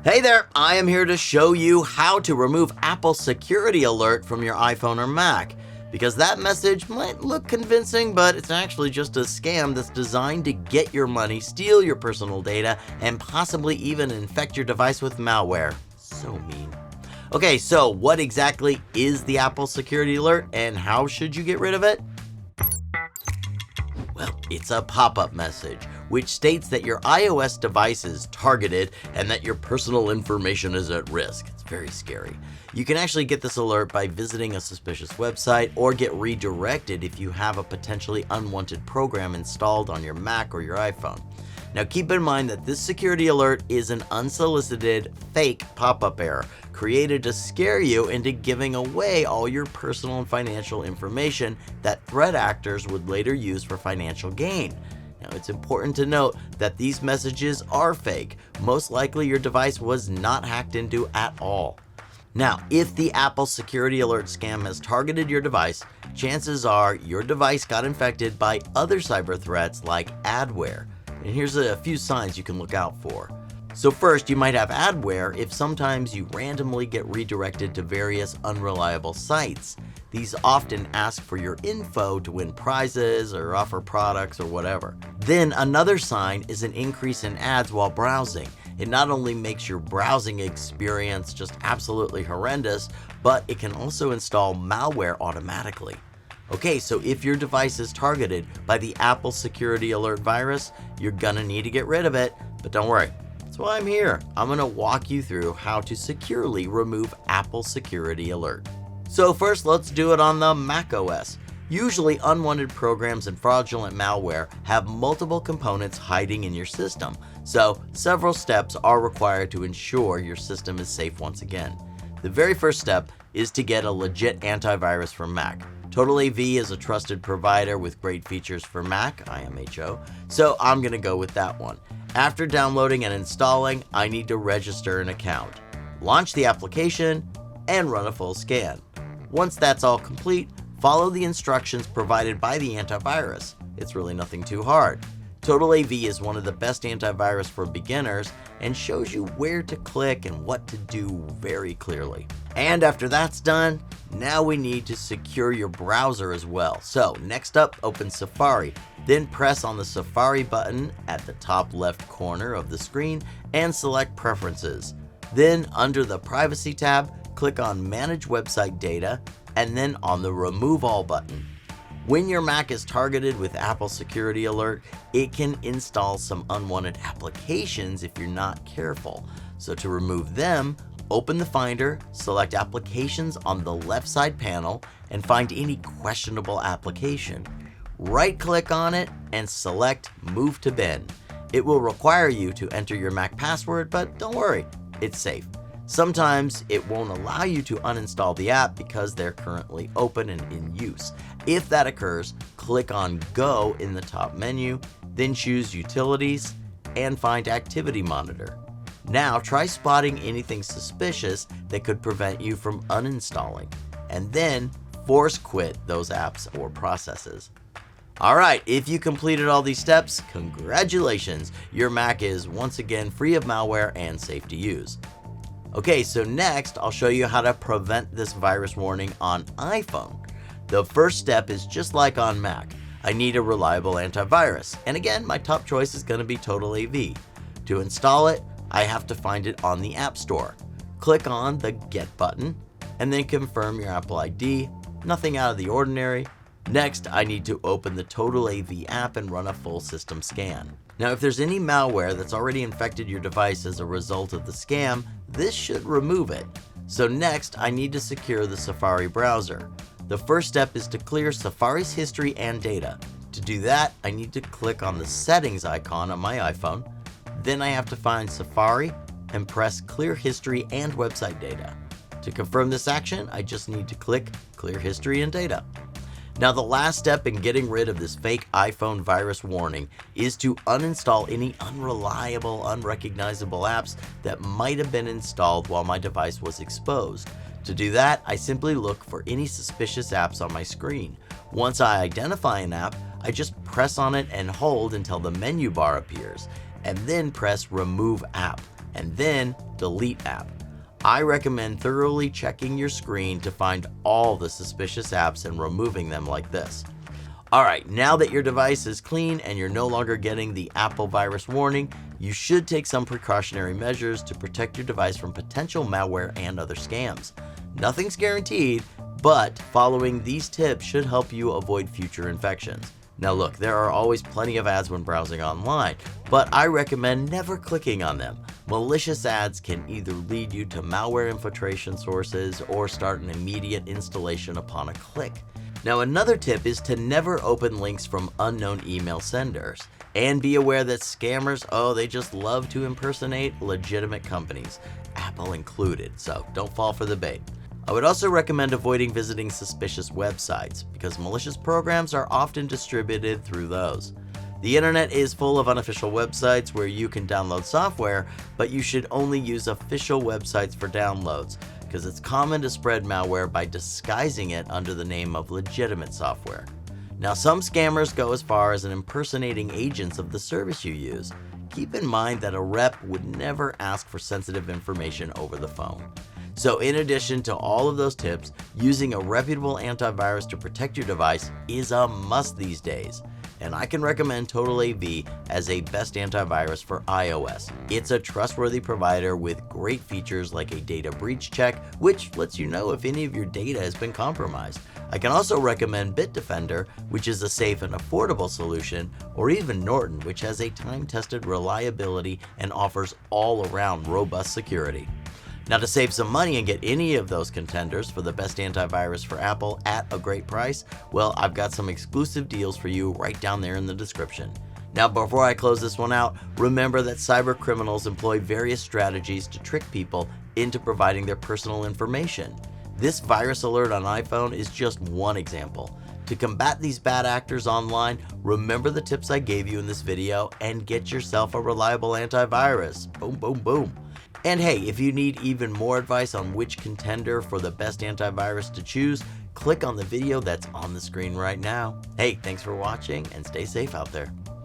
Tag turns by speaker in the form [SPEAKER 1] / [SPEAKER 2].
[SPEAKER 1] Hey there, I am here to show you how to remove Apple Security Alert from your iPhone or Mac. Because that message might look convincing, but it's actually just a scam that's designed to get your money, steal your personal data, and possibly even infect your device with malware. So mean. Okay, so what exactly is the Apple Security Alert and how should you get rid of it? Well, it's a pop-up message which states that your iOS device is targeted and that your personal information is at risk. It's very scary. You can actually get this alert by visiting a suspicious website or get redirected if you have a potentially unwanted program installed on your Mac or your iPhone. Now keep in mind that this security alert is an unsolicited, fake pop-up error created to scare you into giving away all your personal and financial information that threat actors would later use for financial gain. Now it's important to note that these messages are fake. Most likely your device was not hacked into at all. Now, if the Apple Security Alert scam has targeted your device, chances are your device got infected by other cyber threats like adware. And here's a few signs you can look out for. So first, you might have adware if sometimes you randomly get redirected to various unreliable sites. These often ask for your info to win prizes or offer products or whatever. Then another sign is an increase in ads while browsing. It not only makes your browsing experience just absolutely horrendous, but it can also install malware automatically. Okay, so if your device is targeted by the Apple Security Alert virus, you're gonna need to get rid of it, but don't worry. That's why I'm here. I'm gonna walk you through how to securely remove Apple Security Alert. So first, let's do it on the macOS. Usually unwanted programs and fraudulent malware have multiple components hiding in your system, so several steps are required to ensure your system is safe once again. The very first step is to get a legit antivirus for Mac. TotalAV is a trusted provider with great features for Mac, IMHO, so I'm going to go with that one. After downloading and installing, I need to register an account, launch the application, and run a full scan. Once that's all complete, follow the instructions provided by the antivirus. It's really nothing too hard. TotalAV is one of the best antivirus for beginners and shows you where to click and what to do very clearly. And after that's done, now we need to secure your browser as well. So next up, open Safari. Then press on the Safari button at the top left corner of the screen and select Preferences. Then under the Privacy tab, click on Manage Website Data and then on the Remove All button. When your Mac is targeted with Apple Security Alert, it can install some unwanted applications if you're not careful. So to remove them, open the Finder, select Applications on the left side panel, and find any questionable application. Right-click on it and select Move to Bin. It will require you to enter your Mac password, but don't worry, it's safe. Sometimes it won't allow you to uninstall the app because they're currently open and in use. If that occurs, click on Go in the top menu, then choose Utilities and find Activity Monitor. Now try spotting anything suspicious that could prevent you from uninstalling, and then force quit those apps or processes. Alright, if you completed all these steps, congratulations! Your Mac is once again free of malware and safe to use. Okay, so next I'll show you how to prevent this virus warning on iPhone. The first step is just like on Mac. I need a reliable antivirus, and again, my top choice is going to be TotalAV. To install it, I have to find it on the App Store. Click on the Get button, and then confirm your Apple ID. Nothing out of the ordinary. Next, I need to open the TotalAV app and run a full system scan. Now, if there's any malware that's already infected your device as a result of the scam, this should remove it. So next, I need to secure the Safari browser. The first step is to clear Safari's history and data. To do that, I need to click on the settings icon on my iPhone. Then I have to find Safari and press Clear History and Website Data. To confirm this action, I just need to click Clear History and Data. Now the last step in getting rid of this fake iPhone virus warning is to uninstall any unreliable, unrecognizable apps that might have been installed while my device was exposed. To do that, I simply look for any suspicious apps on my screen. Once I identify an app, I just press on it and hold until the menu bar appears, and then press Remove App. and then delete app. I recommend thoroughly checking your screen to find all the suspicious apps and removing them like this. Alright, now that your device is clean and you're no longer getting the Apple virus warning, you should take some precautionary measures to protect your device from potential malware and other scams. Nothing's guaranteed, but following these tips should help you avoid future infections. Now look, there are always plenty of ads when browsing online, but I recommend never clicking on them. Malicious ads can either lead you to malware infiltration sources or start an immediate installation upon a click. Now another tip is to never open links from unknown email senders. And be aware that scammers, they just love to impersonate legitimate companies, Apple included, so don't fall for the bait. I would also recommend avoiding visiting suspicious websites because malicious programs are often distributed through those. The internet is full of unofficial websites where you can download software, but you should only use official websites for downloads because it's common to spread malware by disguising it under the name of legitimate software. Now, some scammers go as far as impersonating agents of the service you use. Keep in mind that a rep would never ask for sensitive information over the phone. So in addition to all of those tips, using a reputable antivirus to protect your device is a must these days. And I can recommend TotalAV as a best antivirus for iOS. It's a trustworthy provider with great features like a data breach check, which lets you know if any of your data has been compromised. I can also recommend Bitdefender, which is a safe and affordable solution, or even Norton, which has a time-tested reliability and offers all-around robust security. Now, to save some money and get any of those contenders for the best antivirus for Apple at a great price, well, I've got some exclusive deals for you right down there in the description. Now, before I close this one out, remember that cyber criminals employ various strategies to trick people into providing their personal information. This virus alert on iPhone is just one example. To combat these bad actors online, remember the tips I gave you in this video and get yourself a reliable antivirus. Boom, boom, boom. And hey, if you need even more advice on which contender for the best antivirus to choose, click on the video that's on the screen right now. Hey, thanks for watching and stay safe out there.